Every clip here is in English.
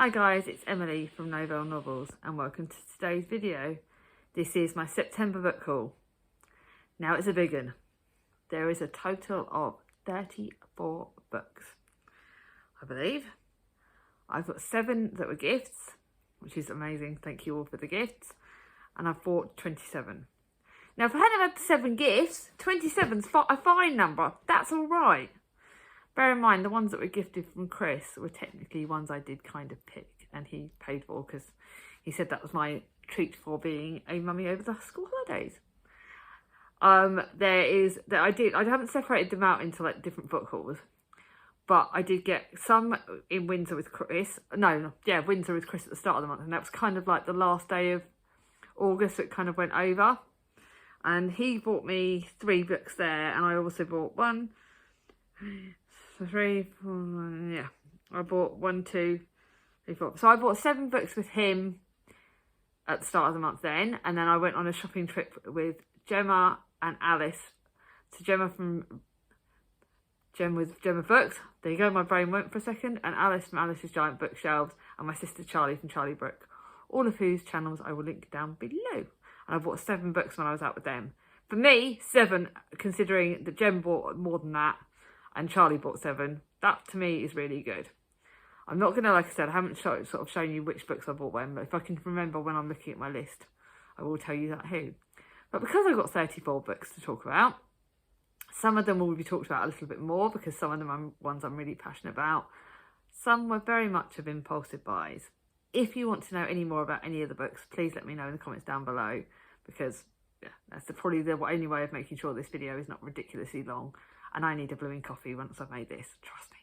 Hi guys, it's Emily from Novelle Novels and welcome to today's video. This is my September book haul. Now it's a big one. There is a total of 34 books, I believe. I've got 7 that were gifts, which is amazing. Thank you all for the gifts. And I've bought 27. Now if I hadn't had the 7 gifts, 27's a fine number. That's all right. Bear in mind, the ones that were gifted from Chris were technically ones I did kind of pick and he paid for because he said that was my treat for being a mummy over the school holidays. I haven't separated them out into like different book hauls, but I did get some in Windsor with Chris. Windsor with Chris at the start of the month, and that was kind of like the last day of August that kind of went over. And he bought me 3 books there, and I also bought 1, 3, 4, I bought 1, 2, 3, 4. So I bought 7 books with him at the start of the month then, and then I went on a shopping trip with Gemma and Alice. So Gemma with Gemma Books. There you go, my brain went for a second. And Alice from Alice's Giant Bookshelves, and my sister Charlie from Charlie Brook. All of whose channels I will link down below. And I bought 7 books when I was out with them. For me, 7, considering that Gem bought more than that, and Charlie bought 7. That to me is really good. I'm not gonna, like I said, I haven't shown you which books I bought when, but if I can remember when I'm looking at my list, I will tell you that who. But because I've got 34 books to talk about, some of them will be talked about a little bit more because some of them are ones I'm really passionate about. Some were very much of impulsive buys. If you want to know any more about any of the books, please let me know in the comments down below, because that's probably the only way of making sure this video is not ridiculously long. And I need a blooming coffee once I've made this, trust me.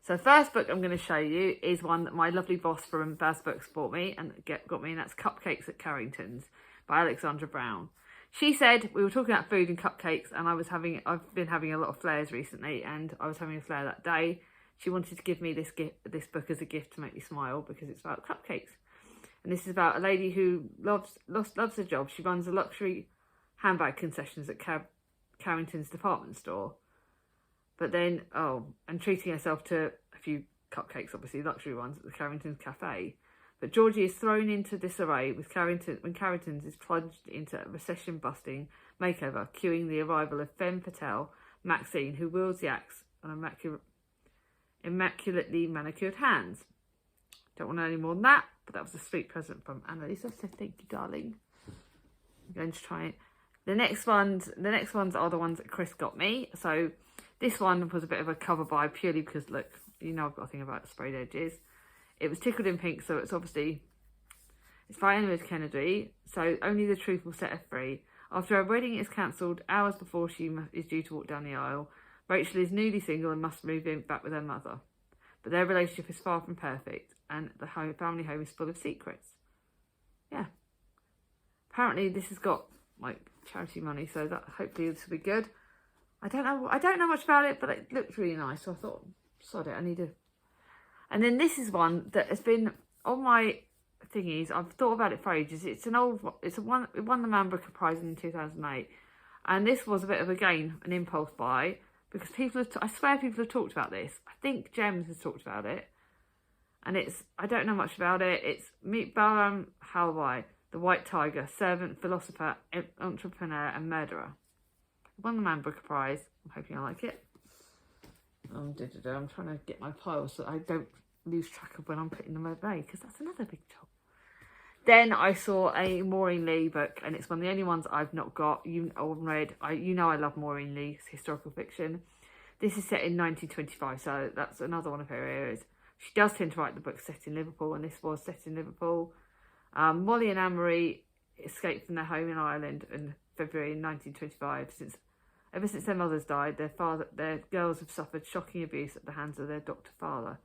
So the first book I'm going to show you is one that my lovely boss from Baz Books bought me and got me, and that's Cupcakes at Carringtons by Alexandra Brown. She said, we were talking about food and cupcakes, and I've been having a lot of flares recently, and I was having a flare that day. She wanted to give me this book as a gift to make me smile because it's about cupcakes. And this is about a lady who loves her job. She runs a luxury handbag concessions at Carrington's department store, but then and treating herself to a few cupcakes, obviously luxury ones, at the Carrington's cafe. But Georgie is thrown into disarray when Carrington's is plunged into a recession-busting makeover, cueing the arrival of Femme Patel, Maxine, who wields the axe on immaculately manicured hands. Don't want to know any more than that, but that was a sweet present from Annalisa, so thank you, darling. I'm going to try it. The next ones are the ones that Chris got me. So this one was a bit of a cover buy purely because, look, you know I've got a thing about sprayed edges. It was tickled in pink, so it's by AnneMarie Kennedy. So only the truth will set her free. After her wedding is cancelled hours before she is due to walk down the aisle, Rachel is newly single and must move in back with her mother. But their relationship is far from perfect, and the family home is full of secrets. Yeah. Apparently this has got like charity money, so that hopefully this will be good. I don't know much about it, but it looked really nice, so I thought, sod it, I need to. And then this is one that has been on my thingies. I've thought about it for ages. It won the Mamba Boy Prize in 2008, and this was a bit of an impulse buy because I swear people have talked about this. I think Gems has talked about it, and I don't know much about it. It's Meet Bahram Halwai, the White Tiger, servant, philosopher, entrepreneur and murderer. Won the Man Booker Prize. I'm hoping I like it. I'm trying to get my pile so I don't lose track of when I'm putting them away, because that's another big job. Then I saw a Maureen Lee book, and it's one of the only ones I've not got or read. You know I love Maureen Lee's historical fiction. This is set in 1925, so that's another one of her areas. She does tend to write the books set in Liverpool, and this was set in Liverpool. Molly and AnneMarie escaped from their home in Ireland in February 1925. Ever since their mothers died, their girls have suffered shocking abuse at the hands of their doctor father.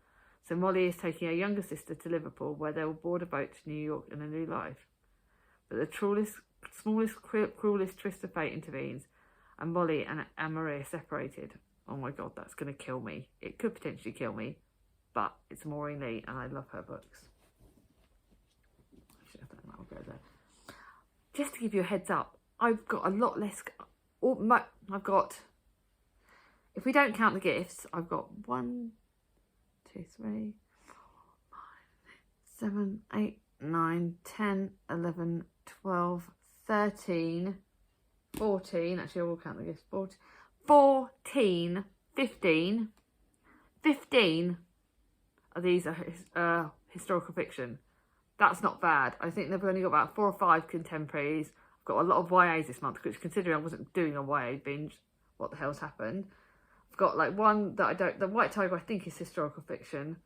So Molly is taking her younger sister to Liverpool, where they will board a boat to New York in a new life. But the smallest, cruelest twist of fate intervenes, and Molly and AnneMarie are separated. Oh my God, that's going to kill me. It could potentially kill me, but it's Maureen Lee, and I love her books. I'll go there. Just to give you a heads up, I've got a lot less. If we don't count the gifts, I've got 1, 2, 3, 4, 5, 7, 8, 9, 10, 11, 12, 13, 14. Actually, I will count the gifts. 14, 15. 15 of these are historical fiction. That's not bad. I think they've only got about 4 or 5 contemporaries. I've got a lot of YAs this month, which, considering I wasn't doing a YA binge, what the hell's happened? I've got like one that I don't... The White Tiger, I think, is historical fiction.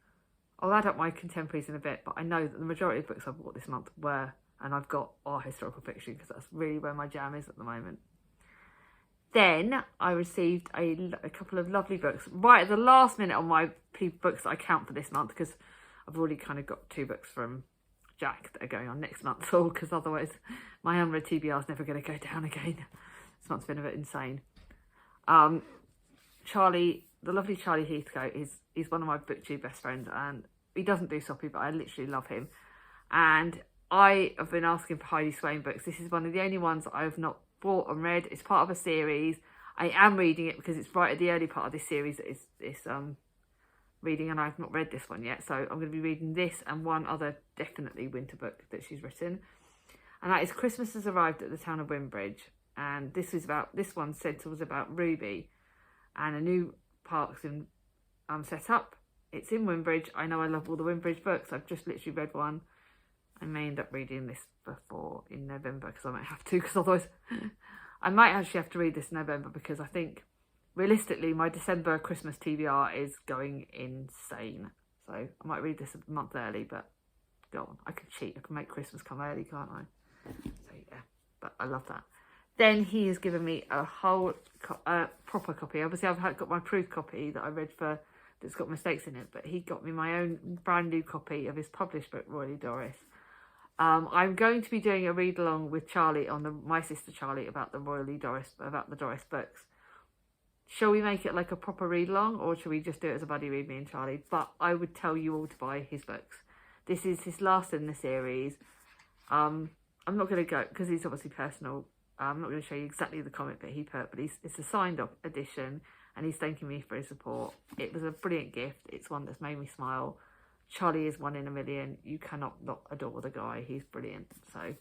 I'll add up my contemporaries in a bit, but I know that the majority of books I've bought this month were, and I've got, are historical fiction, because that's really where my jam is at the moment. Then I received a couple of lovely books right at the last minute on my books that I count for this month, because I've already kind of got 2 books from Jack that are going on next month, because otherwise my unread TBR is never going to go down again. This month's been a bit insane. Charlie, the lovely Charlie Heathcote, he's one of my booktube best friends, and he doesn't do soppy, but I literally love him. And I have been asking for Heidi Swain books. This is one of the only ones that I've not bought and read. It's part of a series. I am reading it because it's right at the early part of this series that is reading, and I've not read this one yet, so I'm going to be reading this and one other definitely winter book that she's written, and that is Christmas Has Arrived at the Town of Wimbridge. And this one was about Ruby and a new park's in set up. It's in Wimbridge. I know I love all the Wimbridge books. I've just literally read one. I may end up reading this before in November, because I might have to, because otherwise I might actually have to read this in November, because I think realistically my December Christmas TBR is going insane. So I might read this a month early, but go on, I can cheat. I can make Christmas come early, can't I? So yeah, but I love that. Then he has given me a whole proper copy. Obviously I've got my proof copy that I read for, that's got mistakes in it, but he got me my own brand new copy of his published book, Royally Doris. I'm going to be doing a read along with Charlie on my sister Charlie about the Doris books. Shall we make it like a proper read along, or should we just do it as a buddy read, me and Charlie? But I would tell you all to buy his books. This is his last in the series. I'm not going to go, because he's obviously personal. I'm not going to show you exactly the comic that he put, but it's a signed up edition, and he's thanking me for his support. It was a brilliant gift. It's one that's made me smile. Charlie is 1 in a million. You cannot not adore the guy. He's brilliant. So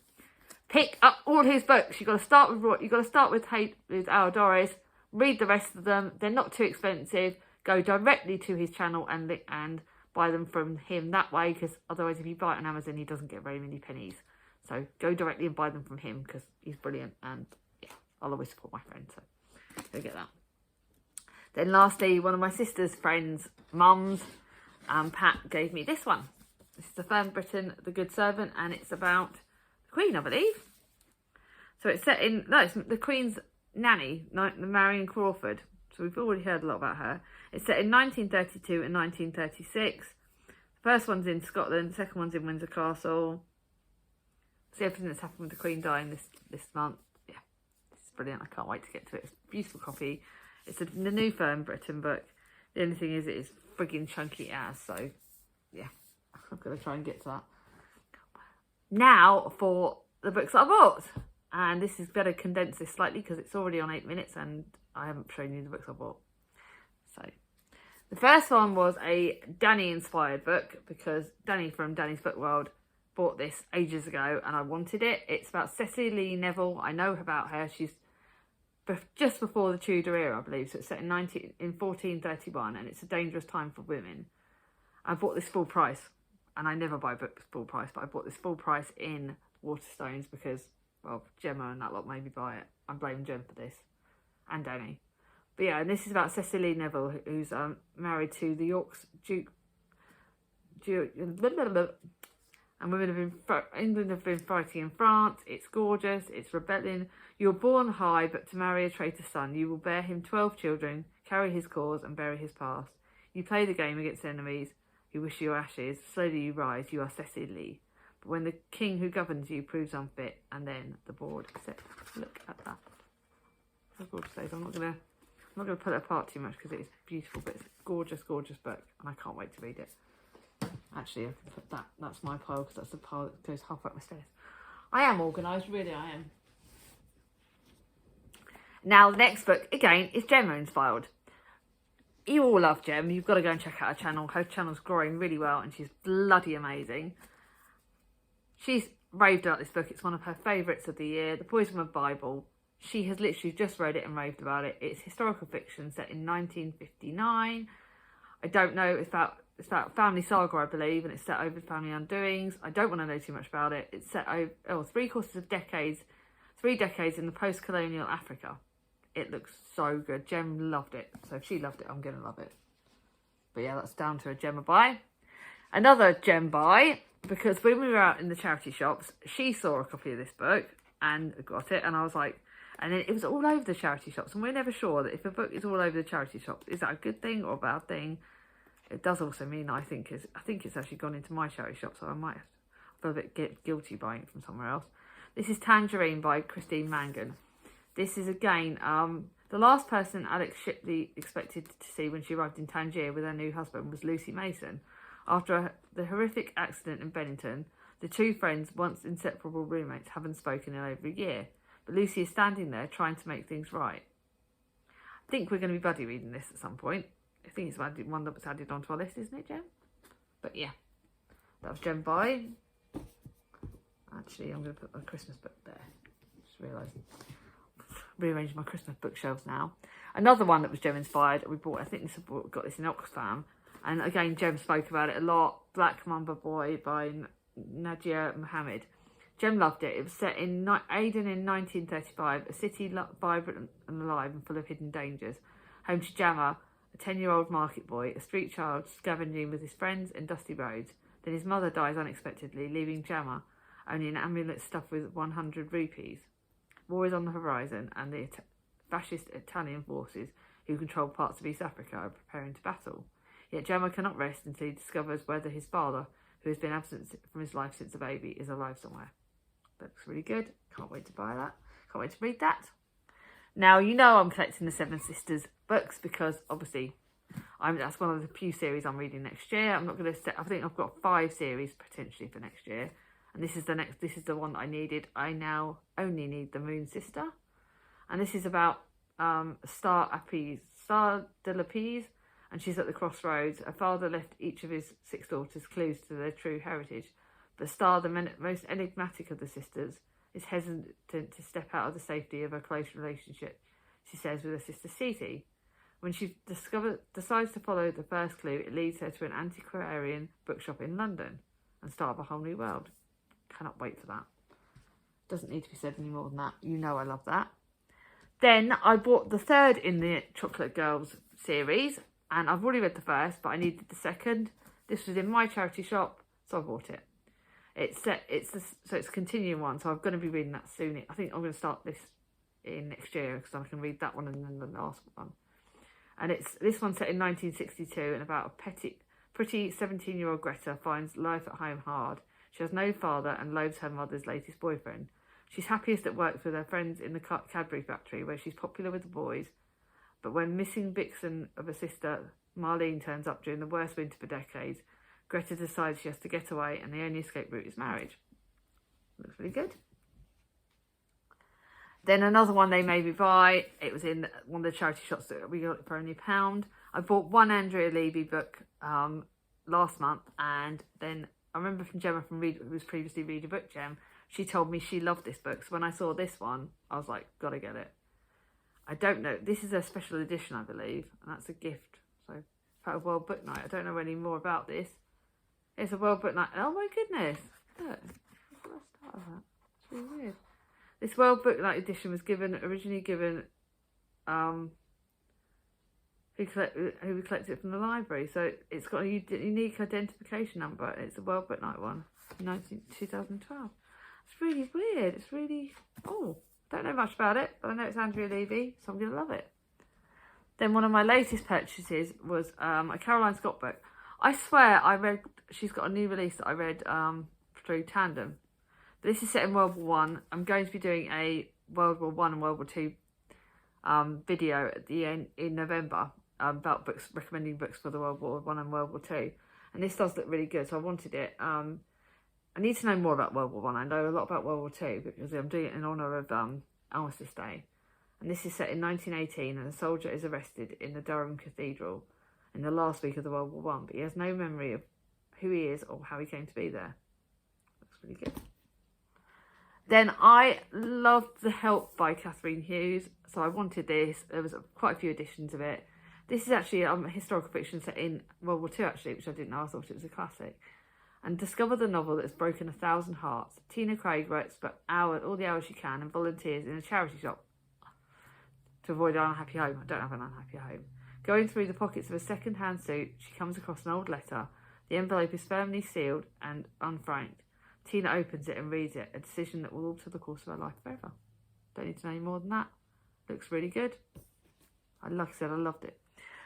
pick up all his books. You've got to start with Our Doris. Read the rest of them. They're not too expensive. Go directly to his channel and buy them from him that way, because otherwise if you buy it on Amazon, he doesn't get very many pennies. So go directly and buy them from him, because he's brilliant, and yeah, I'll always support my friend, so go get that. Then lastly, one of my sister's friends' mums, Pat, gave me this one. This is The Fern Britain, The Good Servant, and it's about the Queen, I believe. So it's set in, no, it's the Queen's nanny, Marion Crawford. So we've already heard a lot about her. It's set in 1932 and 1936. The first one's in Scotland, the second one's in Windsor Castle. See everything that's happened with the Queen dying this month. Yeah, it's brilliant. I can't wait to get to it. It's a beautiful copy. It's the new Fern Britain book. The only thing is it is frigging chunky as, so yeah, I'm going to try and get to that. Now for the books that I bought. And this is better condense this slightly, because it's already on 8 minutes and I haven't shown you the books I bought. So the first one was a Danny inspired book, because Danny from Danny's Book World bought this ages ago and I wanted it. It's about Cecily Neville. I know about her. She's just before the Tudor era, I believe. So it's set in 1431, and it's a dangerous time for women. I bought this full price, and I never buy books full price, but I bought this full price in Waterstones because, well, Gemma and that lot made me buy it. I'm blaming Jem for this, and Danny. But yeah, and this is about Cecily Neville, who's married to the York's Duke. And England have been fighting in France. It's gorgeous. It's rebellion. You're born high, but to marry a traitor son, you will bear him 12 children, carry his cause, and bury his past. You play the game against enemies who wish you ashes. Slowly you rise. You are Cecily. But when the king who governs you proves unfit, and then the board sets. Look at that. How gorgeous it is. I'm not gonna pull it apart too much because it is beautiful, but it's a gorgeous, gorgeous book, and I can't wait to read it. Actually, I can put that's my pile, because that's the pile that goes half up my stairs. I am organised, really I am. Now, the next book, again, is Gemma inspired. You all love Gem. You've got to go and check out her channel. Her channel's growing really well, and she's bloody amazing. She's raved about this book. It's one of her favourites of the year. The Poison Bible. She has literally just read it and raved about it. It's historical fiction set in 1959. I don't know, it's about family saga, I believe, and it's set over family undoings. I don't want to know too much about it. It's set over 3 decades in the post-colonial Africa. It looks so good. Jem loved it. So if she loved it, I'm going to love it. But yeah, that's down to a Gemma buy. Another Gem buy, because when we were out in the charity shops, she saw a copy of this book and got it. And I was like, and then it was all over the charity shops. And we're never sure that if a book is all over the charity shops, is that a good thing or a bad thing? It does also mean I think it's actually gone into my charity shop, so I might feel a bit guilty buying it from somewhere else. This is Tangerine by Christine Mangan. This is, again, the last person Alex Shipley expected to see when she arrived in Tangier with her new husband was Lucy Mason. After the horrific accident in Bennington, the two friends, once inseparable roommates, haven't spoken in over a year. But Lucy is standing there trying to make things right. I think we're going to be buddy reading this at some point. I think it's one that was added onto our list, isn't it, Jem? But yeah, that was Jem buy. Actually, I'm going to put my Christmas book there. Just realised. Rearranging my Christmas bookshelves now. Another one that was Jem inspired. We bought. I think got this in Oxfam, and again, Jem spoke about it a lot. Black Mamba Boy by Nadia Mohammed. Jem loved it. It was set in Aden in 1935, a city vibrant and alive and full of hidden dangers. Home to Jammer, a 10-year-old market boy, a street child scavenging with his friends in dusty roads. Then his mother dies unexpectedly, leaving Jammer only an amulet stuffed with 100 rupees. War is on the horizon, and the fascist Italian forces who control parts of East Africa are preparing to battle. Yet Jammer cannot rest until he discovers whether his father, who has been absent from his life since a baby, is alive somewhere. Looks really good. Can't wait to buy that. Can't wait to read that. Now, you know I'm collecting the Seven Sisters books because, obviously, that's one of the few series I'm reading next year. I'm not going to I think I've got 5 series potentially for next year. And this is the one that I needed. I now only need the Moon Sister. And this is about Star de la Pease, and she's at the crossroads. Her father left each of his 6 daughters clues to their true heritage. But Star, the most enigmatic of the sisters, is hesitant to step out of the safety of a close relationship, she says, with her sister Cece. When she decides to follow the first clue, it leads her to an antiquarian bookshop in London and start a whole new world. Cannot wait for that. Doesn't need to be said any more than that. You know I love that. Then I bought the 3rd in the Chocolate Girls series, and I've already read the first, but I needed the 2nd. This was in my charity shop, so I bought it. It's a continuing one, so I'm going to be reading that soon. I think I'm going to start this in next year because I can read that one and then the last one. And this one's set in 1962 and about a pretty 17-year-old Greta finds life at home hard. She has no father and loathes her mother's latest boyfriend. She's happiest at work with her friends in the Cadbury factory, where she's popular with the boys. But when missing vixen of a sister, Marlene, turns up during the worst winter for decades, Greta decides she has to get away, and the only escape route is marriage. Looks really good. Then another one they made me buy. It was in one of the charity shops that we got it for only £1. I bought one Andrea Levy book last month, and then I remember from Gemma from who was previously Read a Book Gem, she told me she loved this book. So when I saw this one, I was like, gotta get it. I don't know. This is a special edition, I believe, and that's a gift. So, part of World Book Night. I don't know any more about this. It's a World Book Night. Oh my goodness. Look. It's really weird. This World Book Night edition was originally given who collected it from the library. So it's got a unique identification number. It's a World Book Night one, 2012. It's really weird. It's really, don't know much about it, but I know it's Andrea Levy, so I'm going to love it. Then one of my latest purchases was a Caroline Scott book. I swear she's got a new release that I read through Tandem. But this is set in World War One. I'm going to be doing a World War One and World War Two video at the end in November about books, recommending books for the World War One and World War Two. And this does look really good, so I wanted it. I need to know more about World War One. I know a lot about World War Two because I'm doing it in honour of Armistice Day. And this is set in 1918, and a soldier is arrested in the Durham Cathedral in the last week of the World War One, but he has no memory of who he is or how he came to be there. Looks really good. Then I loved The Help by Catherine Hughes, so I wanted this. There was quite a few editions of it. This is actually a historical fiction set in World War II, actually, which I didn't know. I thought it was a classic. And discover the novel that's broken 1,000 hearts. Tina Craig works for all the hours she can and volunteers in a charity shop to avoid an unhappy home. I don't have an unhappy home. Going through the pockets of a second-hand suit, she comes across an old letter. The envelope is firmly sealed and unfranked. Tina opens it and reads it, a decision that will alter the course of her life forever. Don't need to know any more than that. Looks really good. Like I said, I loved it.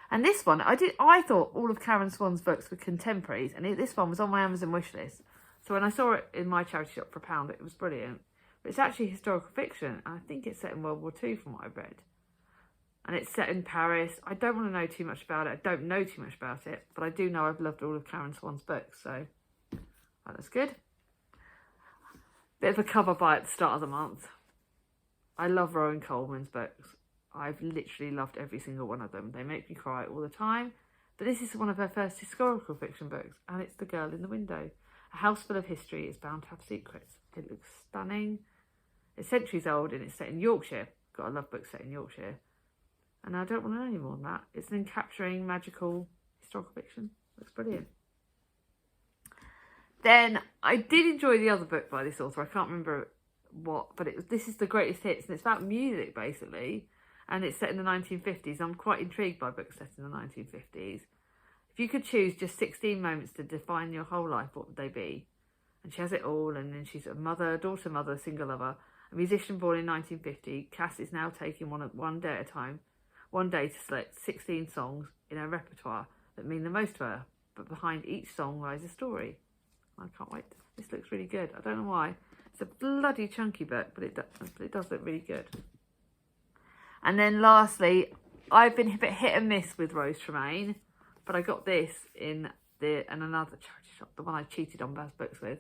And this one, I thought all of Karen Swann's books were contemporaries, and this one was on my Amazon wishlist. So when I saw it in my charity shop for £1, it was brilliant. But it's actually historical fiction, and I think it's set in World War II from what I've read. And it's set in Paris. I don't want to know too much about it. I don't know too much about it, but I do know I've loved all of Karen Swann's books, so that's good. Bit of a cover by at the start of the month. I love Rowan Coleman's books. I've literally loved every single one of them. They make me cry all the time. But this is one of her first historical fiction books, and it's The Girl in the Window. A house full of history is bound to have secrets. It looks stunning. It's centuries old, and it's set in Yorkshire. Gotta love books set in Yorkshire. And I don't want to know any more than that. It's an encapturing, magical historical fiction. Looks brilliant. Then I did enjoy the other book by this author. I can't remember what, but this is The Greatest Hits, and it's about music basically, and it's set in the 1950s. I'm quite intrigued by books set in the 1950s. If you could choose just 16 moments to define your whole life, what would they be? And she has it all, and then she's a mother, daughter, mother, single lover, a musician born in 1950. Cass is now taking one day at a time, one day to select 16 songs in her repertoire that mean the most to her, but behind each song lies a story. I can't wait. This looks really good. I don't know why. It's a bloody chunky book, but it does look really good. And then lastly, I've been a bit hit and miss with Rose Tremaine, but I got this in another charity shop, the one I cheated on Baz Books with.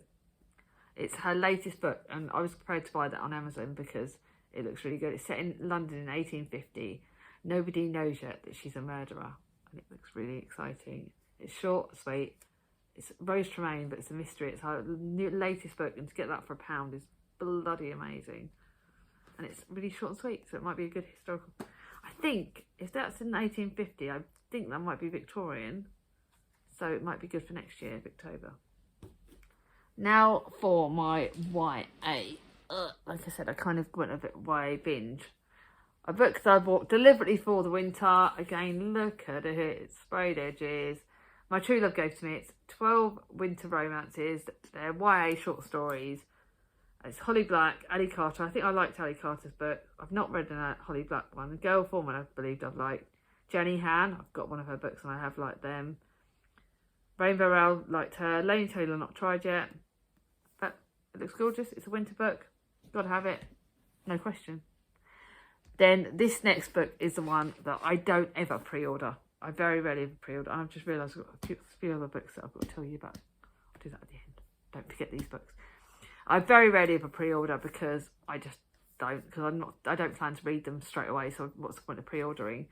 It's her latest book, and I was prepared to buy that on Amazon because it looks really good. It's set in London in 1850. Nobody knows yet that she's a murderer, and it looks really exciting. It's short, sweet. It's Rose Tremaine, but it's a mystery. It's her latest book, and to get that for £1 is bloody amazing. And it's really short and sweet, so it might be a good historical. I think if that's in 1850, I think that might be Victorian, so it might be good for next year, October. Now for my YA. Like I said, I kind of went a bit YA binge. A book that I bought deliberately for the winter. Again, look at it. It's sprayed edges. My true love gave to me. It's 12 winter romances. They're YA short stories. It's Holly Black, Ali Carter. I think I liked Ali Carter's book. I've not read a Holly Black one. The Girl Foreman, I believed I've liked. Jenny Han, I've got one of her books and I have liked them. Rainbow Rowell, liked her. Laini Taylor, not tried yet. But it looks gorgeous. It's a winter book. Got to have it. No question. Then this next book is the one that I don't ever pre-order. I very rarely ever pre-order. And I've just realised I've got a few other books that I've got to tell you about. I'll do that at the end. Don't forget these books. I very rarely ever pre-order because I just don't. Because I don't plan to read them straight away. So what's the point of pre-ordering?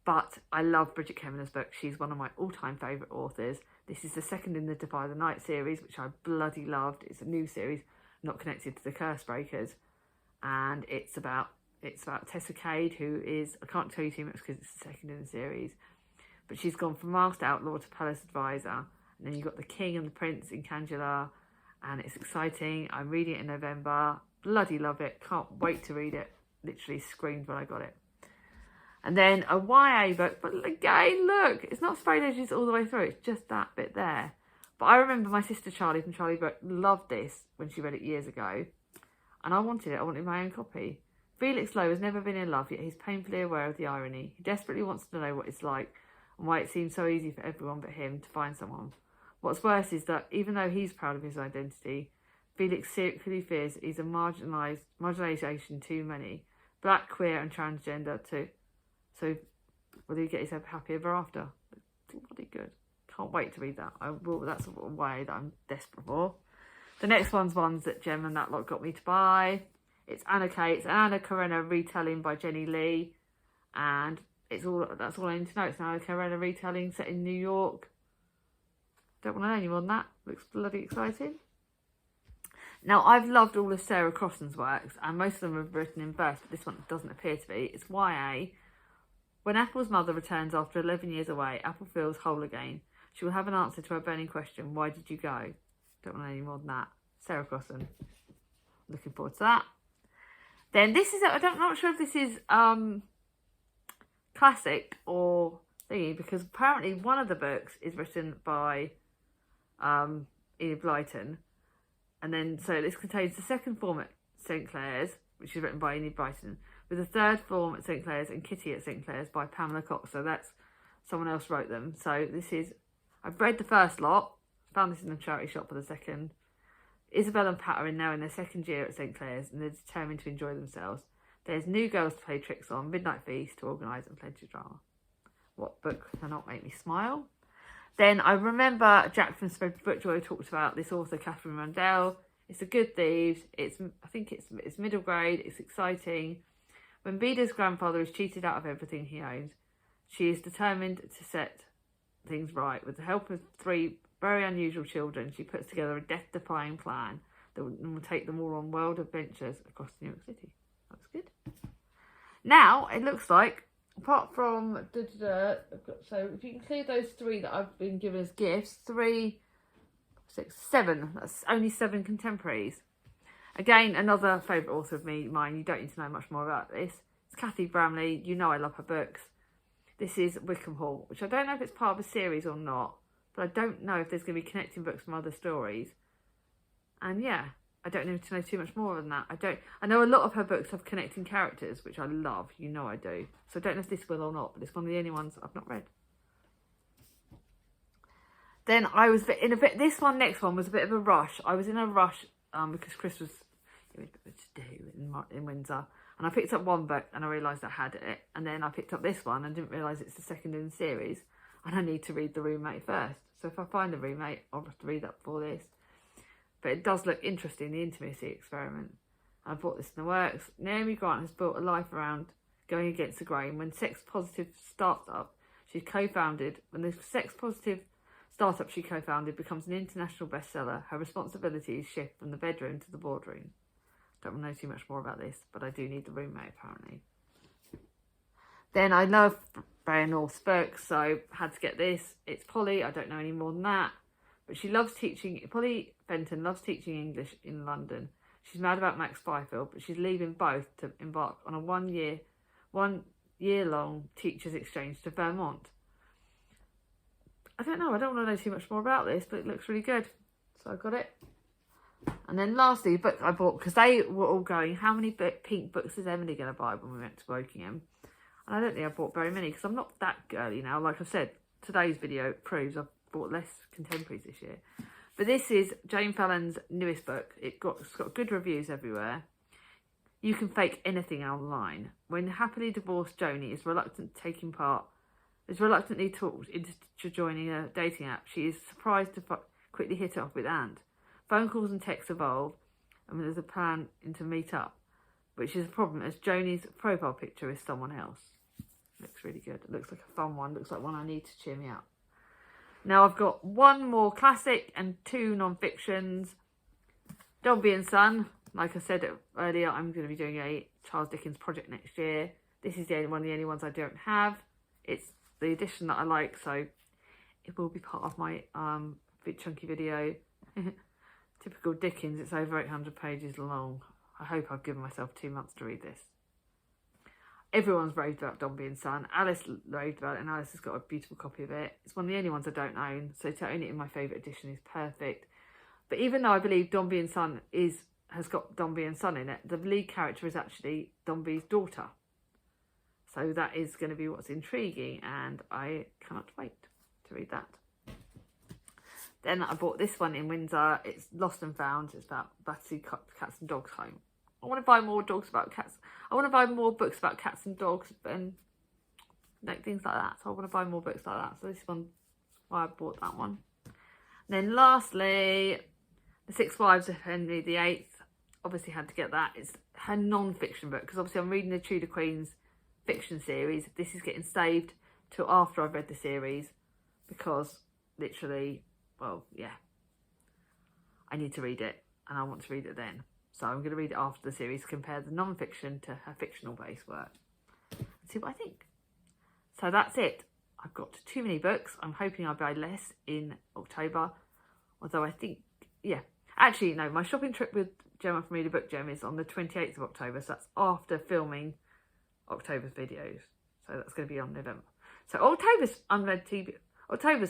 But I love Bridget Kevin's book. She's one of my all-time favourite authors. This is the second in the Defy the Night series, which I bloody loved. It's a new series, not connected to the Curse Breakers. And it's about Tessa Cade, who is, I can't tell you too much because it's the second in the series, but she's gone from Master Outlaw to Palace Advisor. And then you've got the King and the Prince in Kandula, and it's exciting. I'm reading it in November. Bloody love it. Can't wait to read it. Literally screamed when I got it. And then a YA book, but again, look, it's not sprayed edges all the way through. It's just that bit there. But I remember my sister Charlie from Charlie Book loved this when she read it years ago. And I wanted it. I wanted my own copy. Felix Lowe has never been in love, yet he's painfully aware of the irony. He desperately wants to know what it's like and why it seems so easy for everyone but him to find someone. What's worse is that even though he's proud of his identity, Felix secretly fears he's a marginalisation too many. Black, queer and transgender too. So will he get himself happy ever after? Bloody good. Can't wait to read that. I will. That's a way that I'm desperate for. The next one's ones that Jem and that lot got me to buy. It's Anna Karena Retelling by Jenny Lee. And that's all I need to know. It's an Anna Karena retelling set in New York. Don't want to know any more than that. Looks bloody exciting. Now, I've loved all of Sarah Crossan's works, and most of them are written in verse, but this one doesn't appear to be. It's YA. When Apple's mother returns after 11 years away, Apple feels whole again. She will have an answer to her burning question, why did you go? Don't want any more than that. Sarah Crossan. Looking forward to that. Then this is, I'm not sure if this is classic or thingy, because apparently one of the books is written by Enid Blyton. And then, so this contains the second form at St Clair's, which is written by Enid Blyton, with the third form at St Clair's and Kitty at St Clair's by Pamela Cox. So that's, someone else wrote them. So this is, I've read the first lot, found this in the charity shop for the second. Isabel and Pat are now in their second year at St Clair's and they're determined to enjoy themselves. There's new girls to play tricks on, midnight feast to organise, and plenty of drama. What book cannot make me smile? Then I remember Jack from Spread Book Joy talked about this author, Catherine Rundell. It's The Good Thieves. I think it's middle grade. It's exciting. When Beda's grandfather is cheated out of everything he owns, she is determined to set things right. With the help of 3 very unusual children, she puts together a death-defying plan that will take them all on world adventures across New York City. That's good. Now, it looks like, apart from, so if you include those 3 that I've been given as gifts, 3, 6, 7, that's only 7 contemporaries. Again, another favourite author of mine, you don't need to know much more about this. It's Cathy Bramley. You know I love her books. This is Wickham Hall, which I don't know if it's part of a series or not, but I don't know if there's going to be connecting books from other stories. And yeah, I don't need to know too much more than that. I know a lot of her books have connecting characters, which I love. You know I do. So I don't know if this will or not, but it's one of the only ones I've not read. Then I was in a bit, next one was a bit of a rush. I was in a rush because Chris was doing a bit to do in Windsor. And I picked up one book and I realised I had it. And then I picked up this one and didn't realise it's the second in the series. And I need to read The Roommate first. So if I find The Roommate, I'll have to read that before this. But it does look interesting, the intimacy experiment. I bought this in the works. Naomi Grant has built a life around going against the grain. When the sex positive startup she co-founded becomes an international bestseller, her responsibilities shift from the bedroom to the boardroom. Don't want to know too much more about this, but I do need The Roommate apparently. Then I love Brian North's books, so had to get this. It's Polly, I don't know any more than that. But she loves teaching, Polly Fenton loves teaching English in London. She's mad about Max Byfield, but she's leaving both to embark on a one year long teacher's exchange to Vermont. I don't want to know too much more about this, but it looks really good. So I got it. And then lastly, the book I bought, because they were all going, how many pink books is Emily going to buy when we went to Wokingham? And I don't think I bought very many, because I'm not that girly now. Like I said, today's video proves I've bought less contemporaries this year. But this is Jane Fallon's newest book. It's got good reviews everywhere. You can fake anything online. When happily divorced Joni is reluctantly talked into joining a dating app, she is surprised to quickly hit it off with Ant. Phone calls and texts evolve, and there's a plan to meet up, which is a problem as Joni's profile picture is someone else. Looks really good. It looks like a fun one. Looks like one I need to cheer me up. Now I've got one more classic and 2 non-fictions. Dombey and Son. Like I said earlier, I'm going to be doing a Charles Dickens project next year. This is one of the only ones I don't have. It's the edition that I like, so it will be part of my big chunky video. Typical Dickens, it's over 800 pages long. I hope I've given myself 2 months to read this. Everyone's raved about Dombey and Son. Alice raved about it, and Alice has got a beautiful copy of it. It's one of the only ones I don't own, so to own it in my favourite edition is perfect. But even though I believe Dombey and Son has got Dombey and Son in it, the lead character is actually Dombey's daughter. So that is going to be what's intriguing, and I cannot wait to read that. Then I bought this one in Windsor. It's Lost and Found. It's about Battersea Cats and Dogs Home. I want to buy more dogs about cats. I want to buy more books about cats and dogs and like things like that. So I want to buy more books like that. So this one, why I bought that one. And then lastly, The 6 Wives of Henry VIII. Obviously had to get that. It's her non-fiction book because obviously I'm reading the Tudor Queens fiction series. This is getting saved till after I've read the series because literally, well, yeah, I need to read it. and I want to read it then. So I'm going to read it after the series, compare the non-fiction to her fictional-based work. And see what I think. So that's it. I've got too many books. I'm hoping I'll buy less in October. Although I think, yeah. Actually, no, my shopping trip with Gemma from Read a Book Gem is on the 28th of October. So that's after filming October's videos. So that's going to be on November. So October's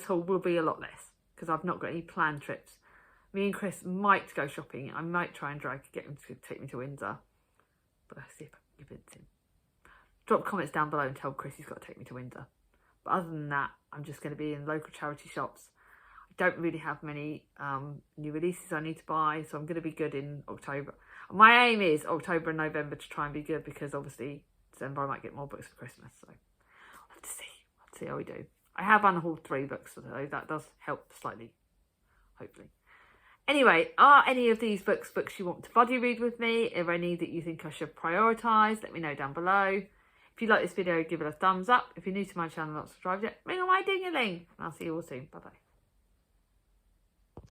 haul will be a lot less because I've not got any planned trips. Me and Chris might go shopping. I might try and get him to take me to Windsor. But I'll see if I can convince him. Drop comments down below and tell Chris he's got to take me to Windsor. But other than that, I'm just going to be in local charity shops. I don't really have many new releases I need to buy, so I'm going to be good in October. My aim is October and November to try and be good because obviously December I might get more books for Christmas. So I'll have to see. I'll see how we do. I have unhauled 3 books, so that does help slightly, hopefully. Anyway, are any of these books you want to buddy read with me? Are any that you think I should prioritise? Let me know down below. If you like this video, give it a thumbs up. If you're new to my channel and not subscribed yet, ring on my ding-a-ling. And I'll see you all soon. Bye-bye.